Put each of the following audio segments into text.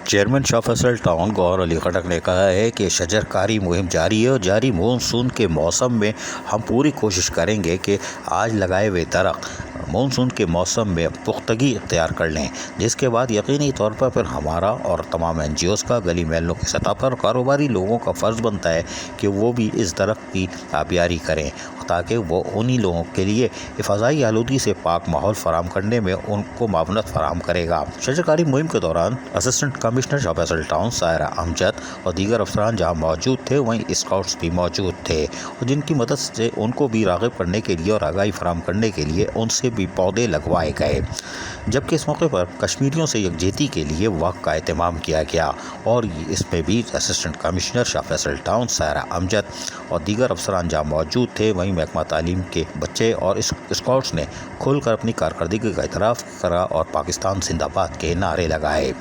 Chairman شاہ Faisal town گوہر علی خٹک نے کہا ہے کہ شجرکاری مہم جاری ہے اور جاری مونسون کے موسم میں ہم پوری کوشش کریں گے کہ آج لگائے ہوئے درخت مونسون کے موسم میں پختگی اختیار کر لیں، جس کے بعد یقینی طور پر پھر ہمارا اور تمام NGOs کا گلی محلوں کی سطح پر کاروباری لوگوں کا فرض بنتا ہے کہ وہ بھی اس درخت کی آبیاری کریں تاکہ وہ انہی لوگوں کے لیے فضائی آلودگی سے پاک ماحول فراہم کرنے میں ان کو معاونت فراہم کرے گا۔ شجرکاری مہم کے دوران اسسٹنٹ کمشنر شاہ فیصل ٹاؤن سائرہ امجد اور دیگر افسران جہاں موجود تھے وہیں اسکاؤٹس بھی موجود تھے اور جن کی مدد سے ان کو بھی راغب کرنے کے لیے اور آگاہی فراہم کرنے کے لیے ان سے بھی پودے لگوائے گئے، جبکہ اس موقع پر کشمیریوں سے یکجہتی کے لیے واک کا اہتمام کیا گیا اور اس میں بھی اسسٹنٹ کمشنر شاہ فیصل ٹاؤن سائرہ امجد اور دیگر افسران جہاں موجود تھے وہیں محکمہ تعلیم کے بچے اور اسکاؤٹس نے کھل کر اپنی کارکردگی کا اعتراف کرا اور پاکستان زندہ باد کے نعرے لگائے۔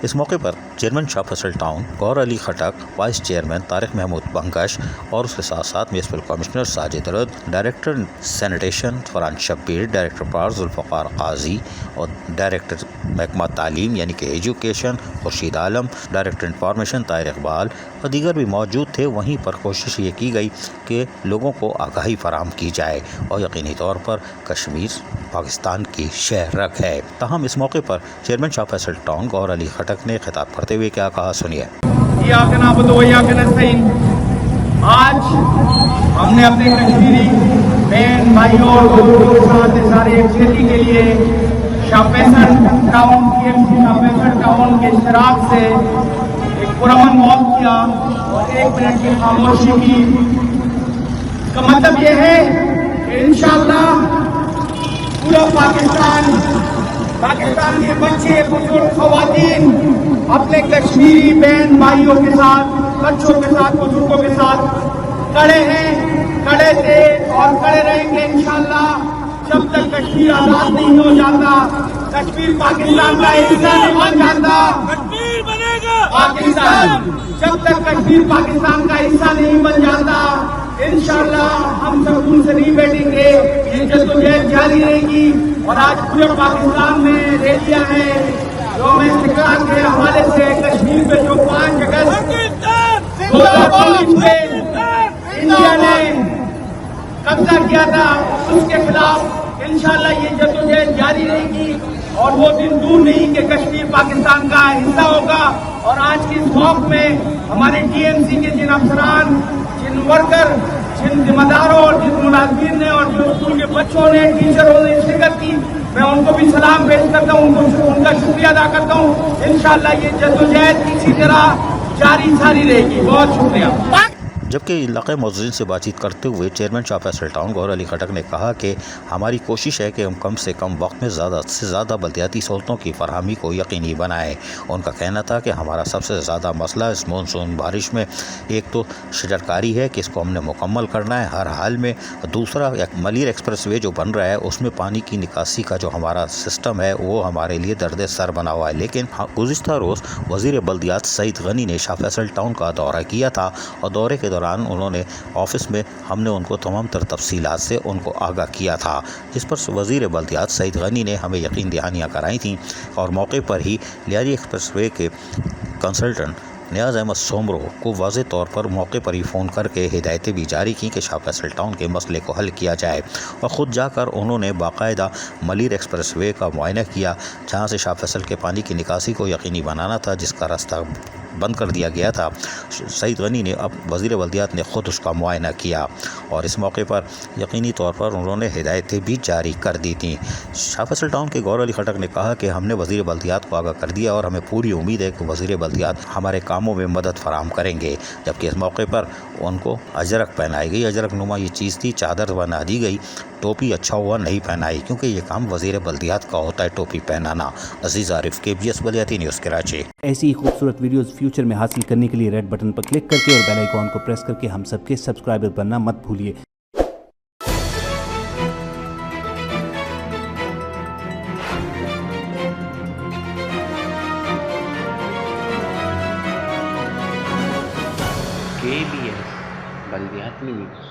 اس موقع پر چیئرمین شاہ فیصل ٹاؤن گوہر علی خٹک، وائس چیئرمین طارق محمود بنکش اور اس کے ساتھ ساتھ میونسپل کمشنر ساجد رد، director sanitation Farhan Shabbir, director پار ذوالفقار قاضی اور ڈائریکٹر محکمہ تعلیم یعنی کہ ایجوکیشن خورشید عالم، ڈائریکٹر انفارمیشن طاہر اقبال اور دیگر بھی موجود تھے۔ وہیں پر کوشش یہ کی گئی کہ لوگوں کو آگاہی فراہم کی جائے اور یقینی طور پر کشمیر پاکستان کی شہ رگ ہے۔ تاہم اس موقع پر چیئرمین شاہ فیصل ٹاؤن گوہر علی خٹک نے خطاب کرتے ہوئے کیا کہا، سنیے۔ ایاک نعبد و ایاک نستعین، آج ہم نے اپنے کشمیری بہن بھائیوں اور بزرگوں کے ساتھ اظہار یکجہتی کے لیے شاہ فیصل ٹاؤن TMC شاہ فیصل ٹاؤن کے اشتراک سے ایک پرامن واک کیا اور 1 منٹ کی خاموشی کی۔ اس کا مطلب یہ ہے کہ انشاءاللہ پورا پاکستان کے بچے بزرگ خواتین اپنے کشمیری بہن بھائیوں کے ساتھ، بچوں کے ساتھ، بزرگوں کے ساتھ کھڑے ہیں، کھڑے تھے اور کھڑے رہیں گے انشاءاللہ جب تک کشمیر آزاد نہیں ہو جاتا، کشمیر پاکستان کا حصہ نہیں بن جاتا، کشمیر بنے گا پاکستان، جب تک کشمیر پاکستان کا حصہ نہیں بن جاتا انشاءاللہ ہم سکون سے نہیں بیٹھیں گے، یہ جدوجہد جاری رہے گی۔ اور آج پورے پاکستان میں ریلیاں ہیں یوم استقلال کے حوالے سے، کشمیر پہ جو 5 اگست 2023 میں انڈیا نے قبضہ کیا تھا اس کے خلاف انشاءاللہ یہ جدوجہد جاری رہے گی اور وہ دن دور نہیں کہ کشمیر پاکستان کا حصہ ہوگا۔ اور آج کی اس موقع میں ہمارے TMC کے جن افسران، جن ورکر، جن ذمہ داروں اور جن ملازمین نے اور جو اسکول کے بچوں نے، ٹیچروں نے شرکت کی، میں ان کو بھی سلام پیش کرتا ہوں، ان کا شکریہ ادا کرتا ہوں۔ انشاءاللہ یہ جدوجہد اسی طرح جاری رہے گی۔ بہت شکریہ۔ جبکہ علاقائی معززین سے بات چیت کرتے ہوئے چیئرمین شاہ فیصل ٹاؤن گوہر علی خٹک نے کہا کہ ہماری کوشش ہے کہ ہم کم سے کم وقت میں زیادہ سے زیادہ بلدیاتی سہولتوں کی فراہمی کو یقینی بنائیں۔ ان کا کہنا تھا کہ ہمارا سب سے زیادہ مسئلہ اس مونسون بارش میں ایک تو شجرکاری ہے کہ اس کو ہم نے مکمل کرنا ہے ہر حال میں، دوسرا ملیر ایکسپریس وے جو بن رہا ہے اس میں پانی کی نکاسی کا جو ہمارا سسٹم ہے وہ ہمارے لیے درد سر بنا ہوا ہے۔ لیکن گزشتہ روز وزیر بلدیات سعید غنی نے شاہ فیصل ٹاؤن کا دورہ کیا تھا اور دورے کے دوران انہوں نے آفس میں ہم نے ان کو تمام تر تفصیلات سے ان کو آگاہ کیا تھا، جس پر وزیر بلدیات سعید غنی نے ہمیں یقین دہانیاں کرائی تھیں اور موقع پر ہی لیاری ایکسپریس وے کے کنسلٹنٹ نیاز احمد سومرو کو واضح طور پر موقع پر ہی فون کر کے ہدایتیں بھی جاری کی کہ شاہ فیصل ٹاؤن کے مسئلے کو حل کیا جائے اور خود جا کر انہوں نے باقاعدہ ملیر ایکسپریس وے کا معائنہ کیا جہاں سے شاہ فیصل کے پانی کی نکاسی کو یقینی بنانا تھا، جس کا راستہ بند کر دیا گیا تھا۔ سعید غنی نے اب وزیر بلدیات نے خود اس کا معائنہ کیا اور اس موقع پر یقینی طور پر انہوں نے ہدایتیں بھی جاری کر دی تھیں۔ شاہ فیصل ٹاؤن کے گوہر علی خٹک نے کہا کہ ہم نے وزیر بلدیات کو آگاہ کر دیا اور ہمیں پوری امید ہے کہ وزیر بلدیات ہمارے کاموں میں مدد فراہم کریں گے، جبکہ اس موقع پر ان کو اجرک پہنائی گئی، اجرک نما یہ چیز تھی، چادر بنا دی گئی، ٹوپی اچھا ہوا نہیں پہنائی کیونکہ یہ کام وزیر بلدیات کا ہوتا ہے ٹوپی پہنانا۔ عزیز عارف، KBS بلدیاتی نیوز کراچی۔ ایسی ہی خوبصورت ویڈیوز فیوچر میں حاصل کرنے کے لیے ریڈ بٹن پر کلک کر کے اور بیل آئیکن کو پریس کر کے ہم سب کے سبسکرائبر بننا مت بھولیے۔ KBS بلدیاتی نیوز۔